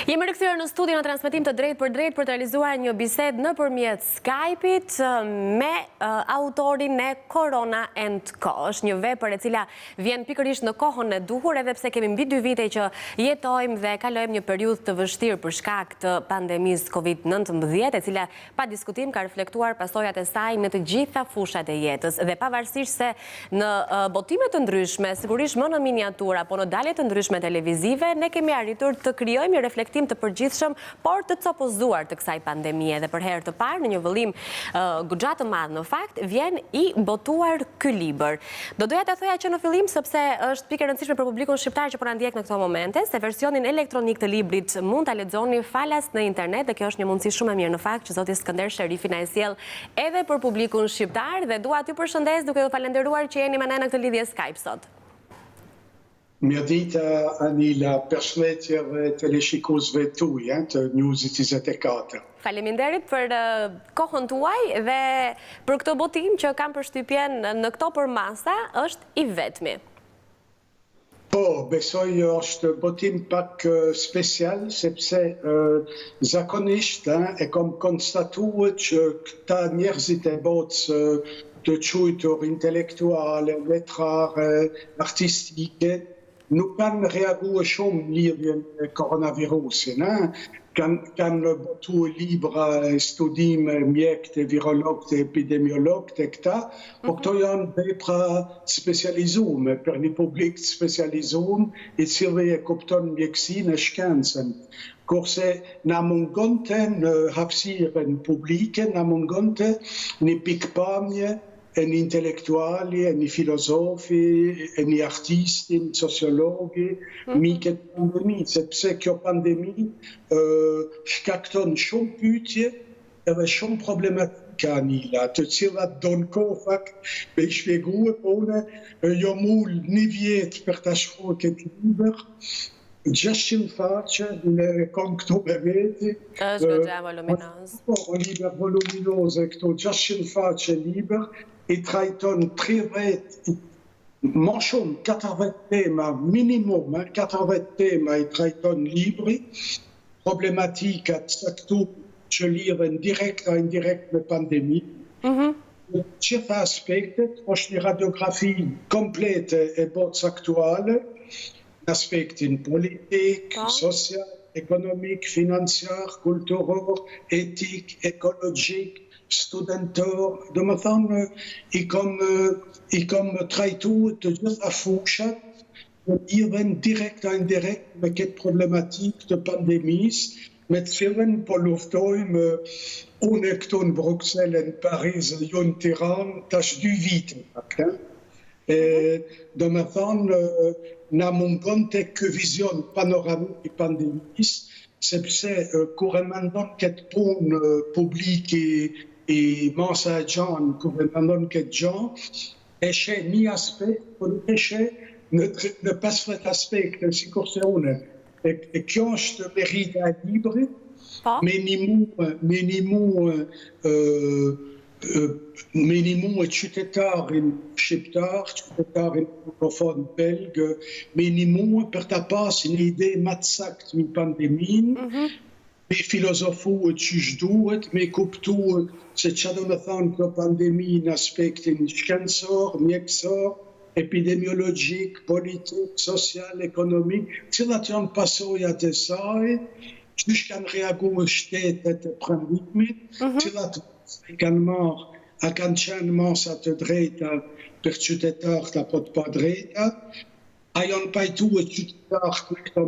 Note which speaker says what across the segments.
Speaker 1: Jemi rikthyer në studio në transmetim të drejt për të realizuar një bisedë nëpërmjet Skype-it me autorin e Corona & Co. Është një vepër e cila vjen pikërisht në kohën e duhur, edhe pse kemi mbi 2 vite që jetojmë dhe kalojmë një periudhë të vështirë për shkak të pandemisë COVID-19, e cila pa diskutim ka reflektuar pasojat e saj në të gjitha fushat e jetës. Dhe pavarësisht se në botime të ndryshme, sigurisht më në miniaturë apo në dalje të ndryshme televizive, ne kemi arritur të krijojmë një reflektim të përgjithshëm, por të copozuar të kësaj pandemie. Dhe për herë të parë, në një vëllim goxha të madh në fakt, vjen i botuar ky libër. Do doja ta thoja që në fillim, sepse është pikë e rëndësishme për publikun shqiptar që po na ndjek në këto momente, se versionin elektronik të librit mund ta lexoni falas në internet, dhe kjo është një mundësi shumë e mirë në fakt që zoti Skënder Sherifi na e sjell edhe për publikun shqiptar, dhe dua t'ju përshëndes duke ju falendëruar që jeni me ne në këtë lidhje Skype sot.
Speaker 2: Mirëdita, Anila, përshëndetje dhe teleshikuesve tuaj të Newsit 24.
Speaker 1: Faleminderit për kohën tuaj dhe për këtë botim që kam përshtypjen në këto përmasa është i vetmi.
Speaker 2: Po, besoj është botim pak special, sepse zakonisht e kam konstatuar që këta njerëzit e botës të quajtur intelektuale, letrare, artistike, nuk kanë reaguar shumë në lidhje me koronavirusin. Kanë botu libra, studime, mjekë, virologë, epidemiologë, këta, po këto janë vepra specializume, për një publik specializuar, i cili e kupton mjekësinë e shkencën. Kurse na mungonte në hapësirën publike, na mungonte një pikpamje e një intelektuali, e një filozofi, e një artisti, një sociologi, mike të pandemi, sepse kjo pandemi shkakton shumë pyetje edhe shumë problematika, Anila, të cilat donë kohë fakt me i shpjegue, po une jo mull 1 vjet për të shkruar këtë libër, 600 faqe, në kom këtu me veti.
Speaker 1: Është goxha voluminoz.
Speaker 2: Po, libër voluminoz e këtu, 600 faqe libër, i trajton 30, më shumë 40 tema, minimum 40 tema i trajton libri, problematikat saktu që lidhen direkt a indirekt me pandemi. Gjitha aspektet, është një radiografi komplete e botës aktuale, aspektin politik, social, ekonomik, financiar, kulturor, etik, ekologjik, studentor, do më thonë, i kom trajtu të gjitha fushat, në lidhen direkt a indirekt me këtë problematik të pandemisë, me të cilën po luftojmë unë këtu në Bruxelles, në Paris, jo në Tiranë, tash 2 vite. Do më thonë, na mungon të kë vizion panoramik i pandemisë, sepse kur e mendon këtë punë publike i masa e gjanë, kur e mendon këtë gjanë, e she një aspekt, por nuk e she në 15 aspekte, si kurse une. E kjo është merita e librit, minimu e qytetarin shqiptar, qytetarin francofon belgë, minimu për të pas një ide më të saktë në pandemin, me filozofu e qysh duhet, me kuptu se që do me thonë kjo pandemi në aspektin shkencor, mjekësor, epidemiologjik, politik, social, ekonomik, cilat janë pasojat e saj, qysh kanë reaguar shtetet e prandimit, cilat kanë marrë, a kanë qenë masa të drejta për qytetarët apo të pa drejta, a janë pajtu e qytetarët në këto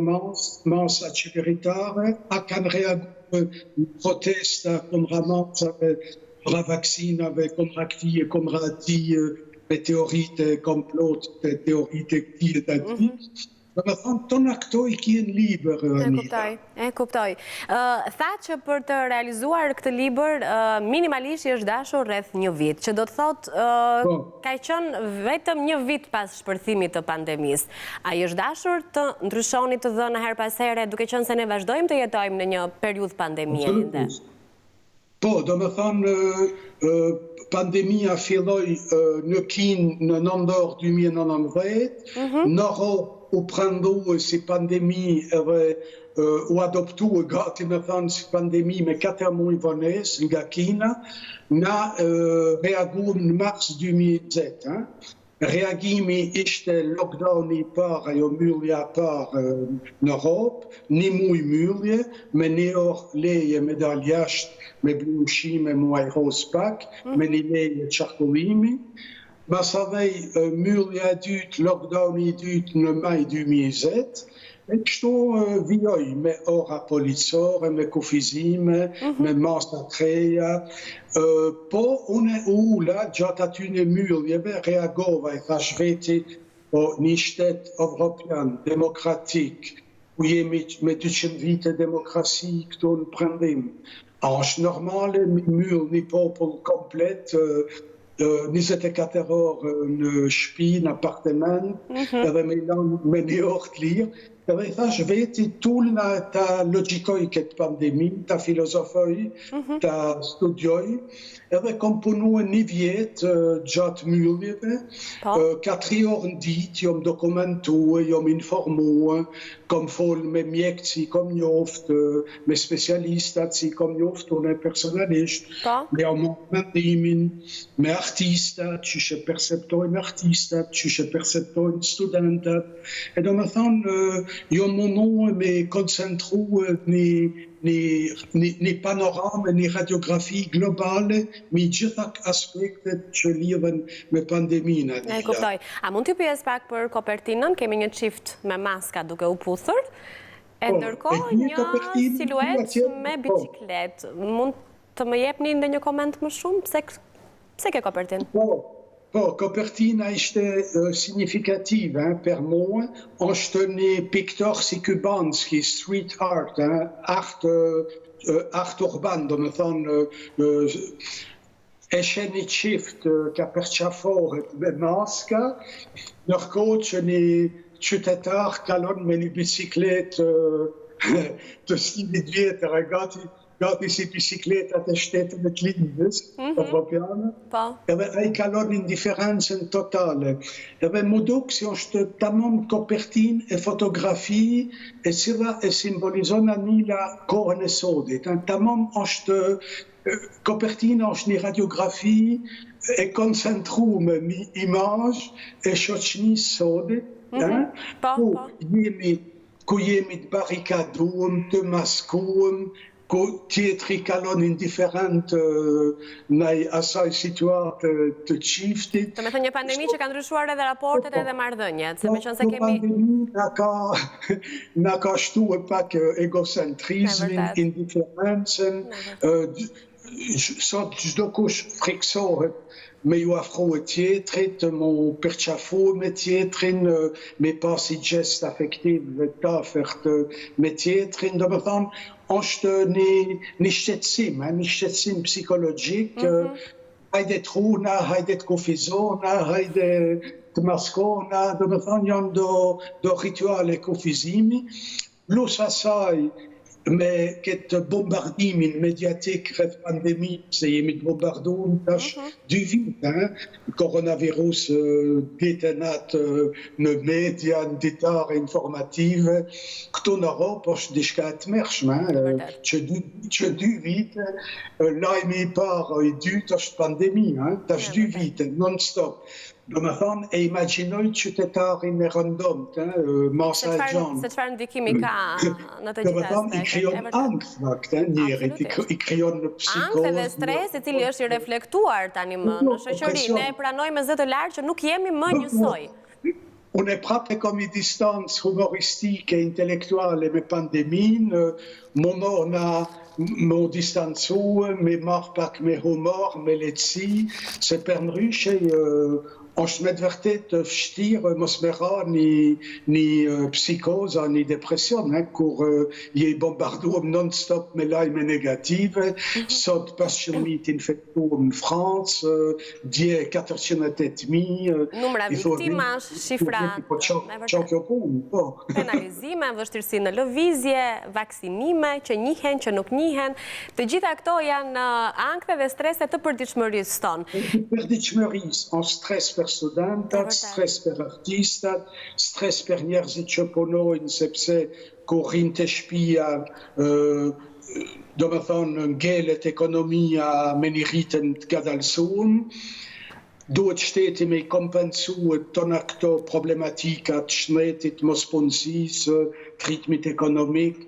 Speaker 2: masa qeveritare, a kanë reaguar në protesta kundra masave, kundra vaksinave, kundra këtije, kundra atije, me teoritë komplotit, teoritë këtije të ati. Dhe me thonë, tona këto i kjenë libër, Anita.
Speaker 1: E kuptoj. Tha që për të realizuar këtë libër, minimalisht i është dashur rreth 1 vit, që do të thotë ka qenë vetëm 1 vit pas shpërthimit të pandemisë. A i është dashur të ndryshoni të dhënë her pas here, duke qenë se ne vazhdojmë të jetojmë në një periudhë pandemie?
Speaker 2: Po, do me thonë, pandemia filloi në Kinë në nëndor 2019, në Europë u prandu si pandemi edhe u adoptu gati me thënë si pandemi me 4 muaj vones nga Kina, na reaguam në mars 2020. Reagimi ishte lockdowni i parë, ajo mbyllja e parë në Europë, një muaj mbyllje, me një orë leje me dalë jashtë, me blu ushqime, muaj hoz pak, me një leje qarkullimi. Masadhej mbyllja e dytë, lockdowni i dytë në maj 2020, e kështu vjoj me ora policore, me kufizime, me masa treja. Po, une ula gjatë atyne mbylljeve reagova, e thash veti, po një shtet evropian, demokratik, ku jemi me 200 vite demokrasi këtu në prandim. A është normale me mbyll një popull komplet, 24 orë në shtëpi, në apartement, edhe me një orë të lirë. Edhe i thash veti tullna ta logjikoj këtë pandemin, ta filozofoj, ta studioj, edhe kom punu një vjetë gjatë mbylljeve, 4 orë në ditë, jom dokumentu, jom informu, kom fol me mjekë si kom njoft, me specialistat si kom njoft, une personalisht, me mendimin, me artistat, që shë perceptojnë artistat, që shë perceptojnë studentat, e do me thonë, jo mundu me koncentru një panoramë, një radiografi globale, me gjitha aspektet që lidhen me pandemina.
Speaker 1: E kuptoj. A mund t'ju pyes pak për kopertinën? Kemi një qift me maska duke u puthur, e ndërkohë një siluet me biciklet. Mund të më jepni ndonjë koment më shumë? Pse ke kopertinë?
Speaker 2: Po, kopertina ishte signifikative per mua, është një piktor si Kubanski, street art, art urban, do me thonë, e shenë një qift ka përqafohet me maska, nërkohë që një qytetar kalon me një biciklet të stilit vjetër, gati si bicikletat e shtetën e të lindës, evropiane, edhe a i kalon indiferencën totale. Edhe më duk si është tamam kopertin e fotografi e cila e simbolizon anila kohën e sodit. Tamam është, kopertina është një radiografi e koncentru me një imazh e shoqënisë sodit, ku jemi të barikaduam, të maskuam, ku tjetri kalon indiferent në asaj situatë të qiftit.
Speaker 1: Të me thënë një pandemi që ka ndryshuar edhe raportet edhe marrëdhëniet, se me qënë se kemi...
Speaker 2: Pandemi nga ka shtu e pak egocentrizmin, indiferencen, sot çdo kush friksohet me ju afru e tjetrit, mu përqafu me tjetrin, me pasi gjest afektiv dhe tafert me tjetrin, do me thonë, është një shqetësim psikologjik, hajde të runa, hajde të kufizona, hajde të maskona, do me thonë janë do rituale kufizimi, plus asaj me këtë bombardimin mediatik rreth pandemi, se jemi të bombarduar tash 2 vite, koronavirus detenat në media, në ditare informative, këtu në Europë është diçka e tmerrshme, që 2 vite, lajmi i parë i dytë është pandemi, tash 2 vite, non-stop. Do me thonë, e imaginoj qytetarin e rëndomt, masa e gjanë.
Speaker 1: Se qëfar ndikimi ka në të gjitha aspekte?
Speaker 2: Do me thonë, i kryon angth, njerit, i kryon në psikoz.
Speaker 1: Angth edhe stres, i cili është i reflektuar tani më në shoqëri. Ne pranojmë zë të lartë që nuk jemi më njësoj.
Speaker 2: Unë e prapë kom i distancë humoristike, intelektuale me pandemin, më distancu, me marrë pak me humor, me lehtësi, se për ndryshe është me të vërtet vështirë mos me ra një psikoza, një depresion, kur je i bombarduar non-stop me lajme negative, sot 500.000 infektuar në Francë, dje 408.000.
Speaker 1: Numra viktimash, shifra, penalizime, vështirësi në lëvizje, vaksinime, që njihen, që nuk njihen, të gjitha këto janë ankth dhe strese të përditshmërisë tonë.
Speaker 2: Përditshmërisë, en stres për studentat, stres për artistat, stres për njerëzit që punojnë sepse kur rrinë të shtëpia, do me thonë ngelet ekonomia me një ritëm të gadalsuar. Duhet shteti me i kompensu tona këto problematikat shtetit, mos punësisë, kritmit ekonomik,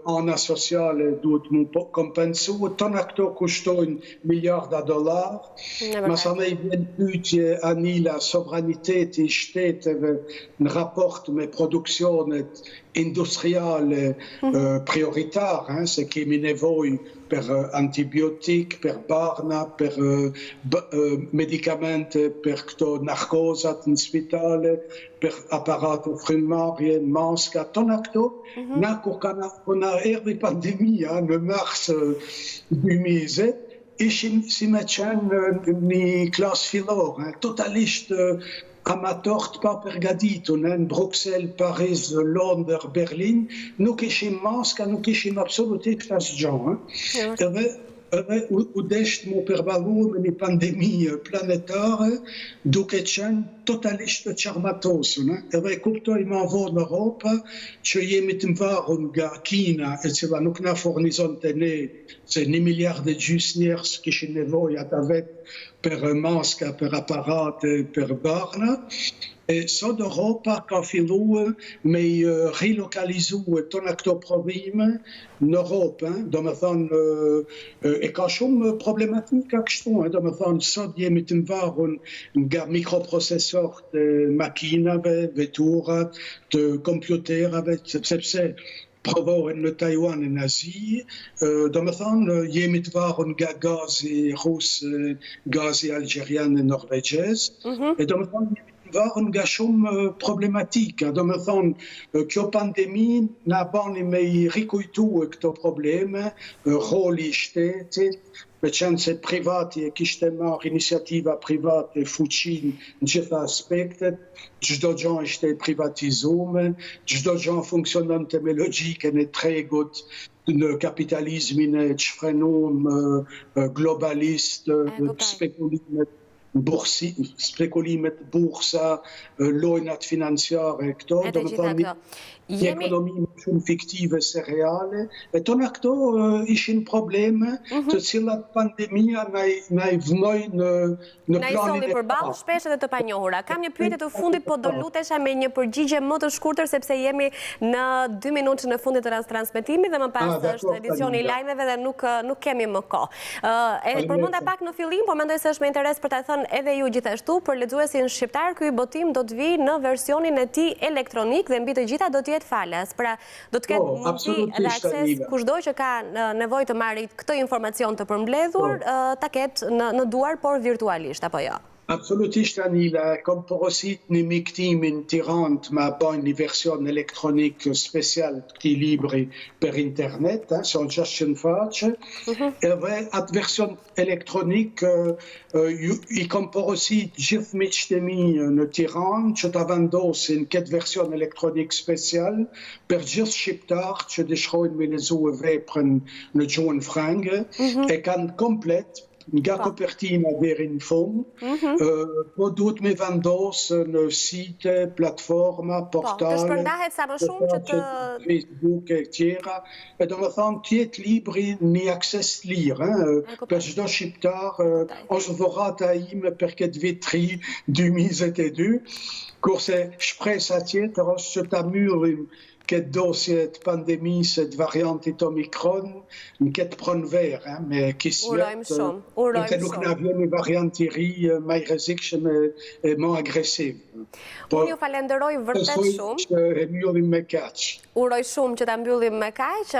Speaker 2: ana sociale duhet mu kompensu, tona këto kushtojnë miljarda dollar. Masanej vjen pyetje Anila, sovraniteti i shteteve në raport me produksionet industriale prioritare, se kemi nevojë per antibiotik, per barna, per medikamente, per këto narkozat në spitale, per aparato frymarrje, maska, tona këto, na kur na erdhi pandemia në mars 2020, ishim si me qenë një klas fillore, totalisht amator të pa përgatitur, në Bruxelles, Paris, Londër, Berlin, nuk ishim maska, nuk ishim absolutisht asgjë. Edhe u desht mu përballu me një pandemi planetare duke qenë totalisht të qarmatosur. Edhe kuptoj ma vonë në Europa që jemi të mvarur nga Kina, e cila nuk na fornizon të ne, se 1,5 miliard njerëz kishin nevojë ata vetë për maska, për aparate, për barna. Sot Europa ka filluar me rilokalizu tona këto probleme në Europë, do me thonë, e ka shumë problematika kështu, do me thonë, sot jemi të mvarur nga mikroprocesor të makinave, veturat, të kompjuterave, sepse provohen në Taiwan e në Azi, do me thonë, jemi të varur nga gazi rus, gazi algerian e norvegjez, e do me thonë, varën nga shumë problematika. Do me thonë, kjo pandemi na bani me i rikujtu këto probleme, roli i shtetit, me qenë se privati e kishte marrë iniciativa private fuqin në gjitha aspektet, çdo gjë ishte privatizuar, çdo gjë funksionon të me logjikën e tregut, në kapitalizmin e çfrenuar globalist, spekulimet bursa, lojnat financiare, këto, do me thonë, ekonomi shumë fiktive se reale, e tona këto ishin probleme të cilat pandemia na i vënoj në planin e
Speaker 1: Na i solli përballë shpesh edhe të panjohura. Kam një pyetje të fundit, po do lutesha me një përgjigje më të shkurtër, sepse jemi në 2 minutë në fundit të transmetimit dhe më pas është edicioni i lajmeve dhe nuk kemi më kohë. E përmenda pak në fillim, po mendoj se është me interes për ta thënë edhe ju gjithashtu, për lexuesin shqiptar, ky botim do të vi në versionin e tij elektronik dhe mbi të gjitha do të jetë falas. Pra, do të ketë mundësi dhe akses kushdo që ka nevojë të marrë këtë informacion të përmbledhur, ta ketë në duar, por virtualisht, apo jo?
Speaker 2: Absolutisht, Anila, kom porosit një miktimin Tiranë të ma bajnë një version elektronik special të këti libri për internet, son 600 faqe, edhe atë version elektronik i kom porosit gjithë miqtë e mi në Tiranë që të vendosin këtë version elektronik special për gjithë shqiptar që dëshirojnë me lezu e veprën në gjuhën frangë, e kanë komplet nga kopertina deri në fund, po duhet me vendosë në site, platforma, portale,
Speaker 1: të shpërndahet sa më shumë që të
Speaker 2: Facebook e tjera, e do me thonë tjetë libri një akses lirë, për çdo shqiptar, është dhurata ime për këtë vitri 2022, kurse shpresa tjetër është që ta myllim këtë dosje të pandemisë të variantit Omikron në këtë pronëverë, me kismet, nëse nuk na vjen një variant i ri, më i rrezikshëm e më agresiv.
Speaker 1: Unë ju falenderoj vërtet shumë.
Speaker 2: E mbyllim me kaq.
Speaker 1: Uroj shumë që ta mbyllim me kaq.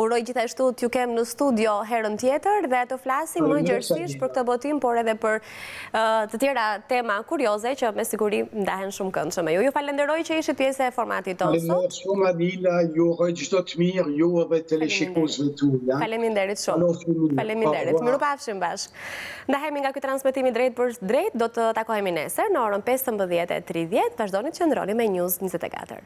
Speaker 1: Uroj gjithashtu t'ju kem në studio herën tjetër dhe të flasim më gjerësisht për këtë botim, por edhe për të tjera tema kurioze që me siguri ndahen shumë këndshme. Ju falenderoj që ishit pjesë e formatit tonë sot.
Speaker 2: Shumë Anila, ju uroj çdo të mirë, ju edhe teleshikuesve tuaj.
Speaker 1: Faleminderit shumë. Faleminderit. Mirupafshim bashkë. Ndahemi nga ky transmetimi drejt për drejt, do të takohemi nesër në orën 15:30. Vazhdoni të qëndroni me News 24.